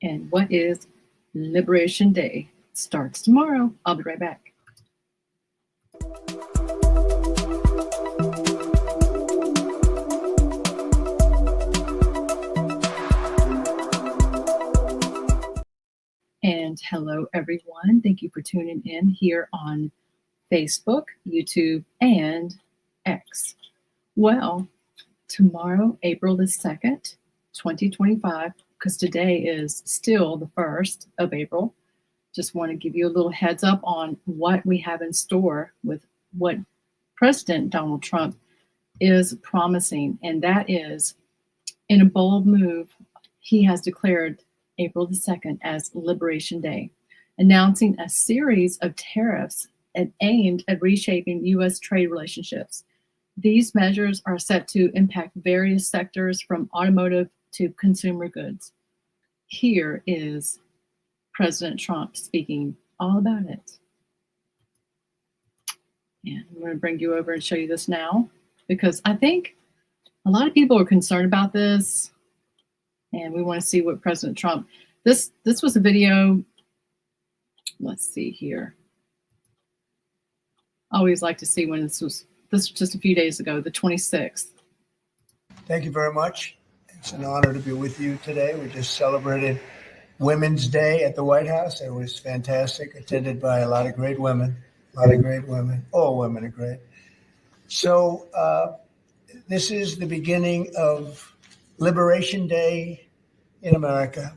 And what is Liberation Day? It starts tomorrow. I'll be right back. And hello, everyone. Thank you for tuning in here on Facebook, YouTube, and X. Well, tomorrow, April the 2nd, 2025, because today is still the 1st of April. Just want to give you a little heads up on what we have in store with what President Donald Trump is promising. And that is, in a bold move, he has declared April the 2nd as Liberation Day, announcing a series of tariffs aimed at reshaping U.S. trade relationships. These measures are set to impact various sectors from automotive to consumer goods. Here is President Trump speaking all about it. And I'm going to bring you over and show you this now, because I think a lot of people are concerned about this, and we want to see what President Trump, this was a video, let's see here. I always like to see when this was just a few days ago, the 26th. Thank you very much. It's an honor to be with you today. We just celebrated Women's Day at the White House. It was fantastic, attended by a lot of great women, All women are great. So this is the beginning of Liberation Day in America.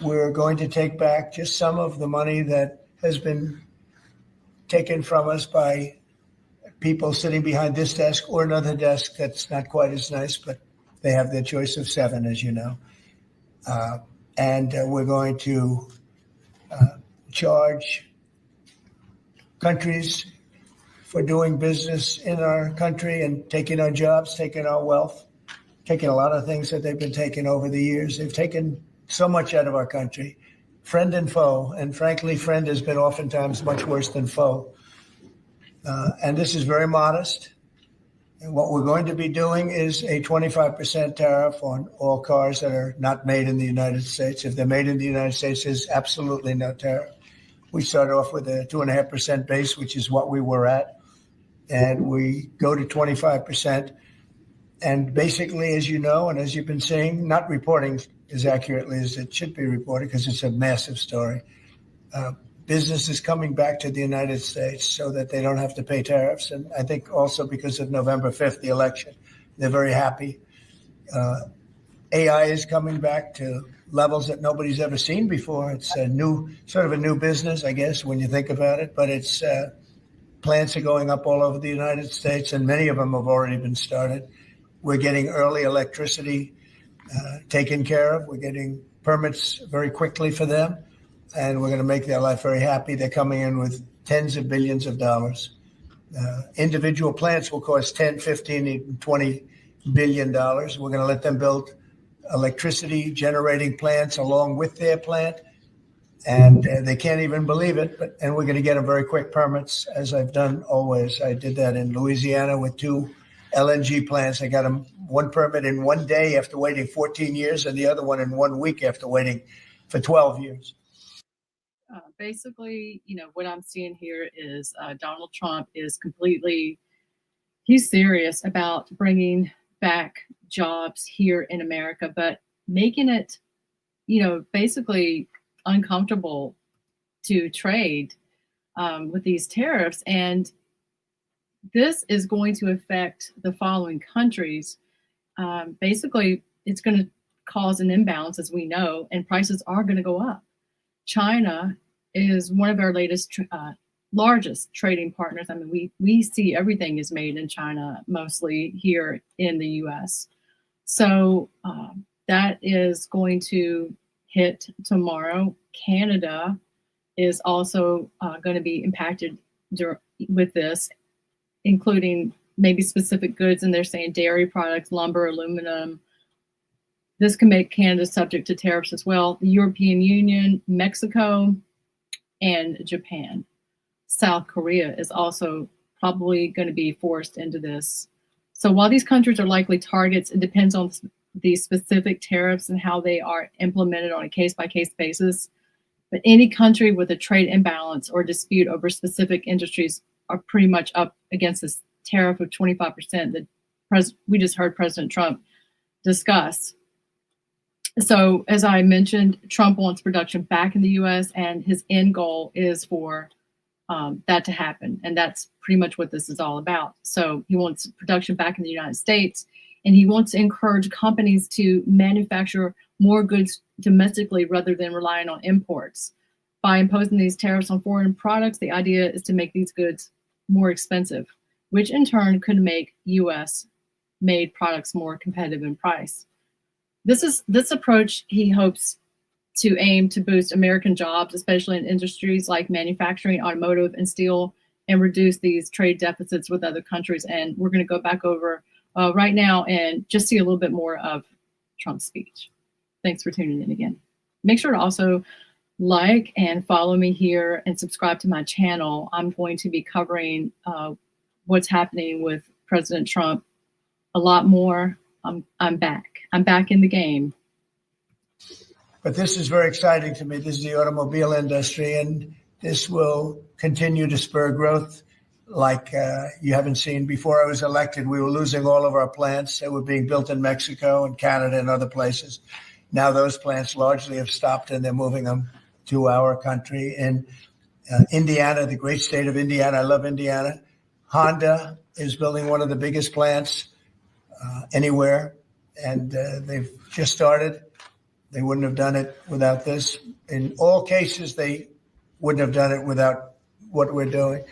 We're going to take back just some of the money that has been taken from us by people sitting behind this desk or another desk that's not quite as nice, but they have their choice of 7, as you know. And we're going to charge countries for doing business in our country and taking our jobs, taking our wealth, taking a lot of things that they've been taking over the years. They've taken so much out of our country, friend and foe. And frankly, friend has been oftentimes much worse than foe. And this is very modest. And what we're going to be doing is a 25% tariff on all cars that are not made in the United States. If they're made in the United States, there's absolutely no tariff. We start off with a 2.5% base, which is what we were at. And we go to 25%. And basically, as you know, and as you've been seeing, not reporting as accurately as it should be reported because it's a massive story. Business is coming back to the United States so that they don't have to pay tariffs. And I think also because of November 5th, the election, they're very happy. AI is coming back to levels that nobody's ever seen before. It's a new, sort of a new business, I guess, when you think about it. But it's plants are going up all over the United States, and many of them have already been started. We're getting early electricity taken care of. We're getting permits very quickly for them, and we're going to make their life very happy. They're coming in with tens of billions of dollars. Individual plants will cost 10, 15, even $20 billion. We're going to let them build electricity generating plants along with their plant, and they can't even believe it. And we're going to get them very quick permits, as I've done always. I did that in Louisiana with 2 LNG plants. I got them one permit in one day after waiting 14 years, and the other one in 1 week after waiting for 12 years. Basically, what I'm seeing here is Donald Trump is he's serious about bringing back jobs here in America, but making it, basically uncomfortable to trade with these tariffs. And this is going to affect the following countries. Basically, it's going to cause an imbalance, as we know, and prices are going to go up. China is one of our largest trading partners. I mean, we see everything is made in China, mostly here in the U.S. So that is going to hit tomorrow. Canada is also going to be impacted with this, including maybe specific goods, and they're saying dairy products, lumber, aluminum. This can make Canada subject to tariffs as well. The European Union, Mexico, and Japan. South Korea is also probably going to be forced into this. So while these countries are likely targets, it depends on these specific tariffs and how they are implemented on a case-by-case basis. But any country with a trade imbalance or dispute over specific industries are pretty much up against this tariff of 25% that we just heard President Trump discuss. So as I mentioned, Trump wants production back in the U.S. and his end goal is for that to happen. And that's pretty much what this is all about. So he wants production back in the United States, and he wants to encourage companies to manufacture more goods domestically rather than relying on imports. By imposing these tariffs on foreign products, the idea is to make these goods more expensive, which in turn could make U.S. made products more competitive in price. This approach he hopes to aim to boost American jobs, especially in industries like manufacturing, automotive, and steel, and reduce these trade deficits with other countries. And we're going to go back over right now and just see a little bit more of Trump's speech. Thanks for tuning in again. Make sure to also like and follow me here and subscribe to my channel. I'm going to be covering what's happening with President Trump a lot more. I'm back. I'm back in the game. But this is very exciting to me. This is the automobile industry, and this will continue to spur growth like you haven't seen. Before I was elected, we were losing all of our plants that were being built in Mexico and Canada and other places. Now those plants largely have stopped, and they're moving them to our country. In Indiana, the great state of Indiana, I love Indiana. Honda is building one of the biggest plants anywhere, and they've just started. They wouldn't have done it without this. In all cases, they wouldn't have done it without what we're doing.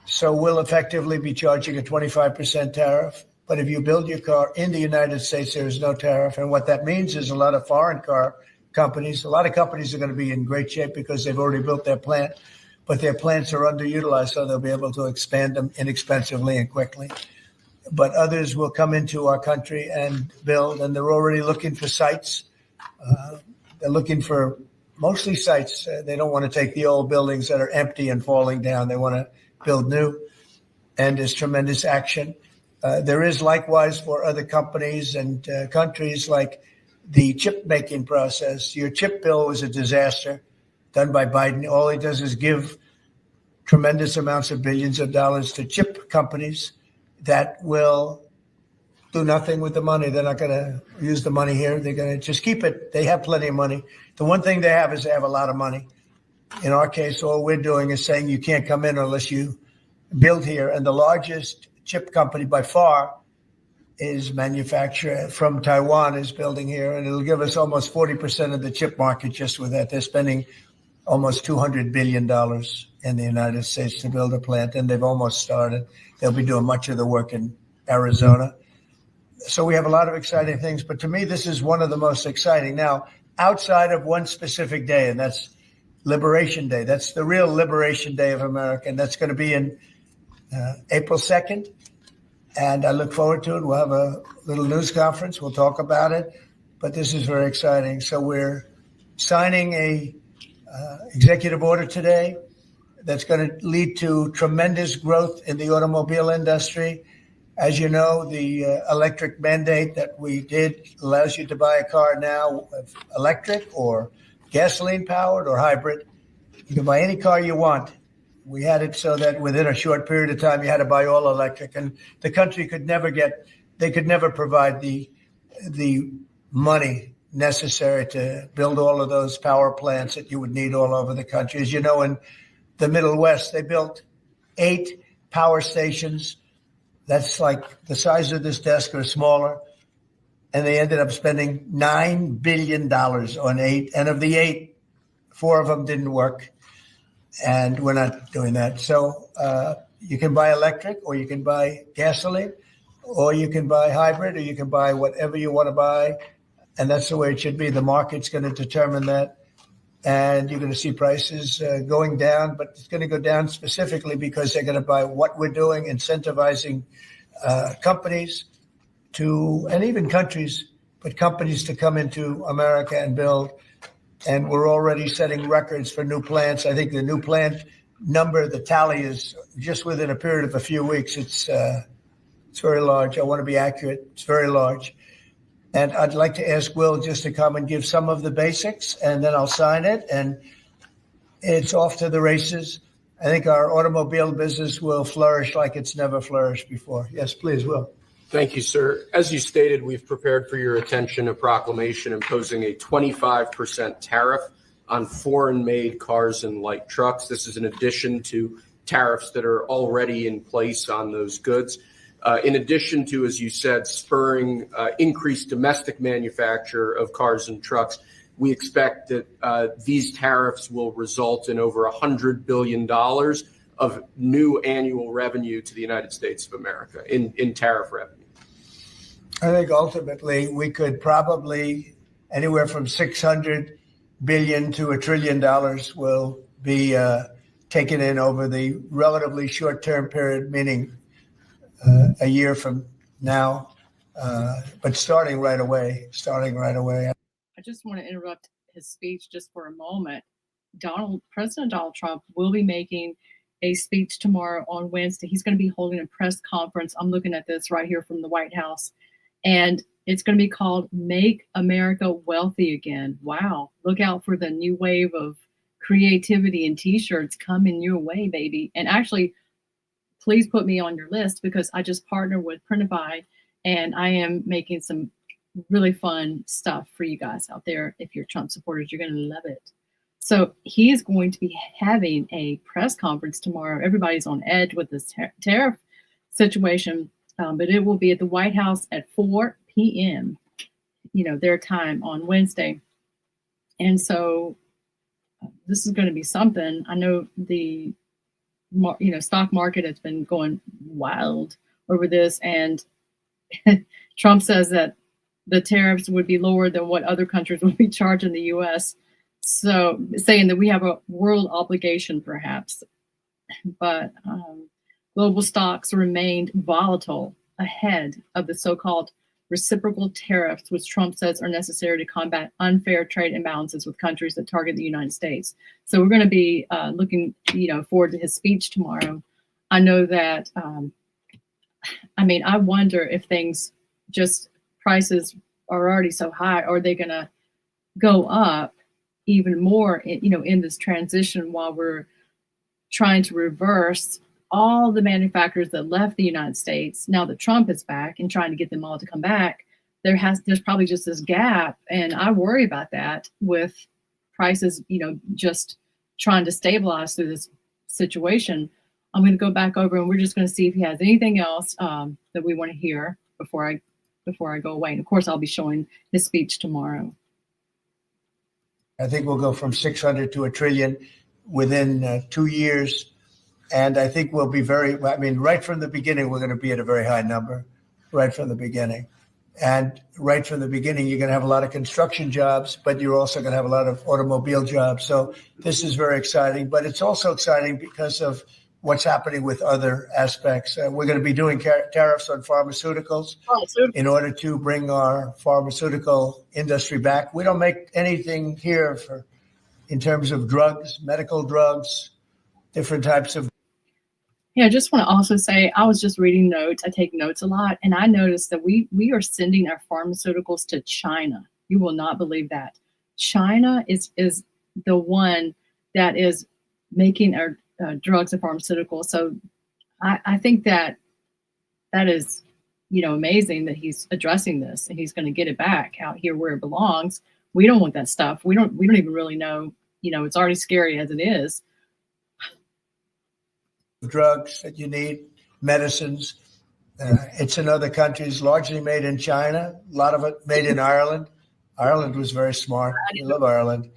So we'll effectively be charging a 25% tariff. But if you build your car in the United States, there is no tariff. And what that means is a lot of foreign car companies, a lot of companies are going to be in great shape because they've already built their plant, but their plants are underutilized, so they'll be able to expand them inexpensively and quickly. But others will come into our country and build, and they're already looking for sites. They're looking for mostly sites. They don't want to take the old buildings that are empty and falling down. They want to build new, and there's tremendous action. There is likewise for other companies and countries like the chip making process. Your chip bill was a disaster done by Biden. All he does is give tremendous amounts of billions of dollars to chip companies that will do nothing with the money. They're not going to use the money here. They're going to just keep it. They have plenty of money. The one thing they have is they have a lot of money. In our case, all we're doing is saying you can't come in unless you build here. And the largest chip company by far is manufacturer from Taiwan is building here. And it'll give us almost 40% of the chip market just with that. They're spending almost $200 billion in the United States to build a plant. And they've almost started. They'll be doing much of the work in Arizona. So we have a lot of exciting things, but to me, this is one of the most exciting. Now, outside of one specific day, and that's Liberation Day. That's the real Liberation Day of America, and that's going to be in April 2nd. And I look forward to it. We'll have a little news conference. We'll talk about it, but this is very exciting. So we're signing a executive order today that's going to lead to tremendous growth in the automobile industry. As you know, the electric mandate that we did allows you to buy a car now, electric or gasoline powered or hybrid. You can buy any car you want. We had it so that within a short period of time, you had to buy all electric, and the country could never provide the money necessary to build all of those power plants that you would need all over the country. As you know, in the Middle West, they built 8 power stations. That's like the size of this desk or smaller. And they ended up spending $9 billion on 8. And of the 8, 4 of them didn't work. And we're not doing that. So you can buy electric, or you can buy gasoline, or you can buy hybrid, or you can buy whatever you want to buy. And that's the way it should be. The market's going to determine that. And you're going to see prices going down, but it's going to go down specifically because they're going to buy what we're doing, incentivizing companies to, and even countries, but companies to come into America and build. And we're already setting records for new plants. I think the new plant number, the tally is just within a period of a few weeks. It's very large. I want to be accurate. It's very large. And I'd like to ask Will just to come and give some of the basics, and then I'll sign it, and it's off to the races. I think our automobile business will flourish like it's never flourished before. Yes, please, Will. Thank you, sir. As you stated, we've prepared for your attention a proclamation imposing a 25% tariff on foreign-made cars and light trucks. This is in addition to tariffs that are already in place on those goods. In addition to, as you said, spurring increased domestic manufacture of cars and trucks, we expect that these tariffs will result in over $100 billion of new annual revenue to the United States of America in tariff revenue. I think ultimately we could probably anywhere from $600 billion to $1 trillion will be taken in over the relatively short-term period, meaning a year from now, but starting right away. I just want to interrupt his speech just for a moment. President Donald Trump will be making a speech tomorrow on Wednesday. He's going to be holding a press conference. I'm looking at this right here from the White House, and it's going to be called Make America Wealthy Again. Wow. Look out for the new wave of creativity and t-shirts coming your way, baby. And actually, please put me on your list because I just partnered with Printify, and I am making some really fun stuff for you guys out there. If you're Trump supporters, you're going to love it. So he is going to be having a press conference tomorrow. Everybody's on edge with this tariff situation, but it will be at the White House at 4 p.m., their time on Wednesday. And so this is going to be something. I know the stock market has been going wild over this, and Trump says that the tariffs would be lower than what other countries would be charging the U.S. So saying that we have a world obligation, perhaps. But global stocks remained volatile ahead of the so-called reciprocal tariffs, which Trump says are necessary to combat unfair trade imbalances with countries that target the United States. So we're going to be looking, forward to his speech tomorrow. I know that, I wonder if things prices are already so high, are they going to go up even more, in this transition while we're trying to reverse all the manufacturers that left the United States now that Trump is back and trying to get them all to come back. There's probably just this gap, and I worry about that with prices, just trying to stabilize through this situation. I'm going to go back over and we're just going to see if he has anything else that we want to hear before I go away. And of course, I'll be showing his speech tomorrow. I think we'll go from 600 to $1 trillion within 2 years. And I think we'll be right from the beginning, we're going to be at a very high number, right from the beginning. And right from the beginning, you're going to have a lot of construction jobs, but you're also going to have a lot of automobile jobs. So this is very exciting, but it's also exciting because of what's happening with other aspects. We're going to be doing tariffs on pharmaceuticals in order to bring our pharmaceutical industry back. We don't make anything here in terms of drugs, medical drugs, different types of. Yeah, I just want to also say, I was just reading notes. I take notes a lot, and I noticed that we are sending our pharmaceuticals to China. You will not believe that. China is the one that is making our drugs and pharmaceuticals. So I think that is, amazing that he's addressing this and he's going to get it back out here where it belongs. We don't want that stuff. We don't even really know, it's already scary as it is. Drugs that you need, medicines. It's in other countries, largely made in China, a lot of it made in Ireland. Ireland was very smart. We love Ireland.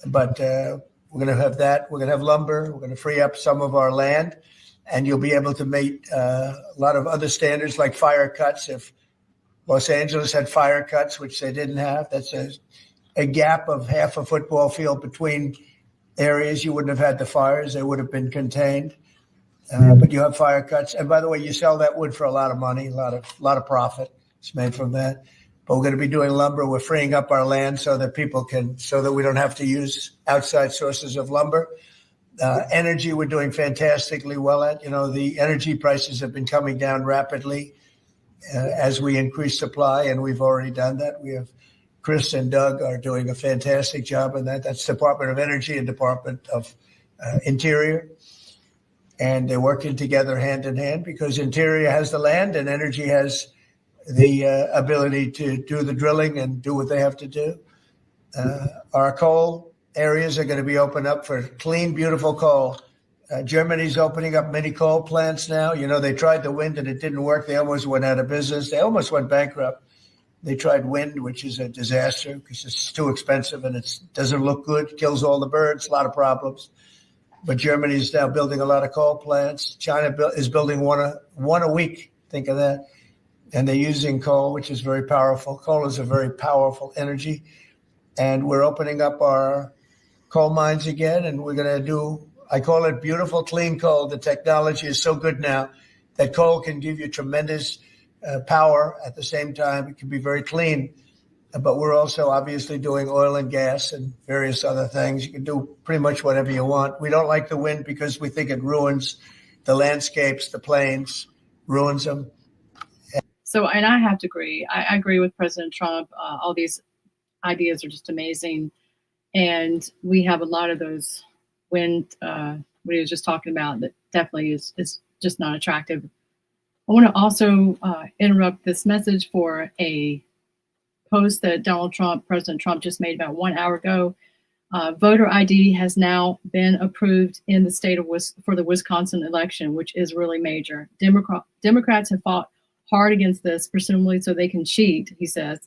But we're going to have that. We're going to have lumber. We're going to free up some of our land. And you'll be able to meet a lot of other standards like fire cuts. If Los Angeles had fire cuts, which they didn't have, that's a gap of half a football field between areas. You wouldn't have had the fires. They would have been contained. But you have fire cuts. And by the way, you sell that wood for a lot of money, a lot of profit. It's made from that. But we're going to be doing lumber. We're freeing up our land so that we don't have to use outside sources of lumber. Energy, we're doing fantastically well at. The energy prices have been coming down rapidly. as we increase supply, and we've already done that. We have Chris and Doug are doing a fantastic job in that. That's Department of Energy and Department of Interior. And they're working together hand in hand because Interior has the land and Energy has the ability to do the drilling and do what they have to do. Our coal areas are going to be opened up for clean, beautiful coal. Germany's opening up many coal plants now. You know, they tried the wind and it didn't work. They almost went out of business. They almost went bankrupt. They tried wind, which is a disaster because it's too expensive and it doesn't look good, kills all the birds, a lot of problems. But Germany is now building a lot of coal plants. China is building one a week. Think of that. And they're using coal, which is very powerful. Coal is a very powerful energy. And we're opening up our coal mines again. And we're going to do, I call it beautiful, clean coal. The technology is so good now that coal can give you tremendous power. At the same time, it can be very clean. But we're also obviously doing oil and gas and various other things. You can do pretty much whatever you want. We don't like the wind because we think it ruins the landscapes, the plains, ruins them. So, and I have to agree. I agree with President Trump. All these ideas are just amazing. And we have a lot of those wind, what he was just talking about, that definitely is just not attractive. I want to also interrupt this message for a post that President Trump just made about 1 hour ago. Voter ID has now been approved in the state of for the Wisconsin election, which is really major. Democrats have fought hard against this, presumably so they can cheat, he says.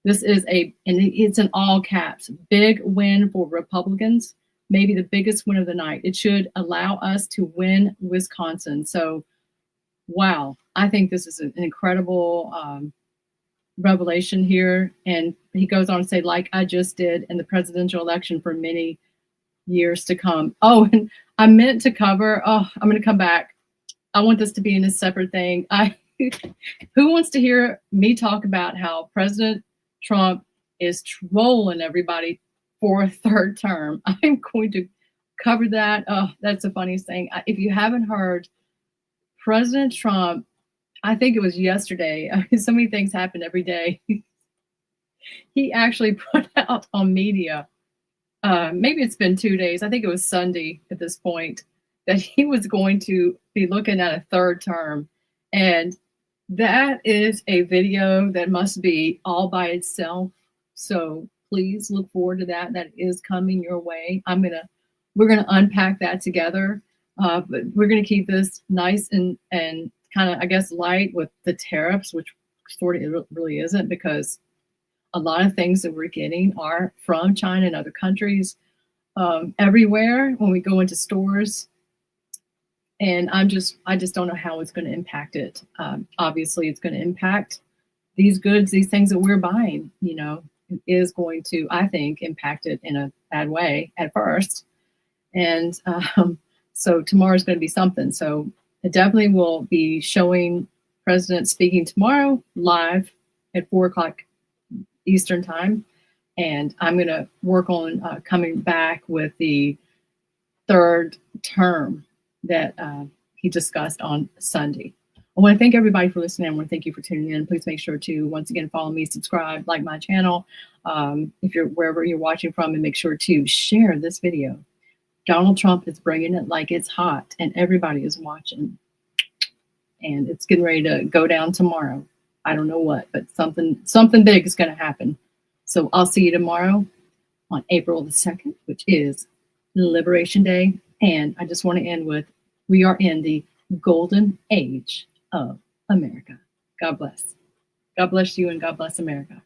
This is and it's in all caps, big win for Republicans, maybe the biggest win of the night. It should allow us to win Wisconsin. So, wow, I think this is an incredible revelation here. And he goes on to say, like I just did in the presidential election for many years to come. Oh, and I meant to cover, I'm going to come back. I want this to be in a separate thing. Who wants to hear me talk about how President Trump is trolling everybody for a third term? I'm going to cover that. Oh, that's the funniest thing. If you haven't heard, President Trump, I think it was yesterday. I mean, so many things happen every day. He actually put out on media, maybe it's been 2 days, I think it was Sunday at this point, that he was going to be looking at a third term. And that is a video that must be all by itself. So please look forward to that. That is coming your way. We're gonna unpack that together. But we're gonna keep this nice and kind of, I guess, light with the tariffs, which sort of really isn't, because a lot of things that we're getting are from China and other countries everywhere when we go into stores. And I just don't know how it's going to impact it. Obviously, it's going to impact these goods, these things that we're buying, you know, it is going to, I think, impact it in a bad way at first. And so tomorrow's going to be something. So it definitely will be showing President speaking tomorrow live at 4:00 Eastern time. And I'm going to work on coming back with the third term that he discussed on Sunday. I want to thank everybody for listening. I want to thank you for tuning in. Please make sure to, once again, follow me, subscribe, like my channel. If you're wherever you're watching from, and make sure to share this video. Donald Trump is bringing it like it's hot, and everybody is watching. And it's getting ready to go down tomorrow. I don't know what, but something big is going to happen. So I'll see you tomorrow on April the 2nd, which is Liberation Day. And I just want to end with, we are in the golden age of America. God bless. God bless you, and God bless America.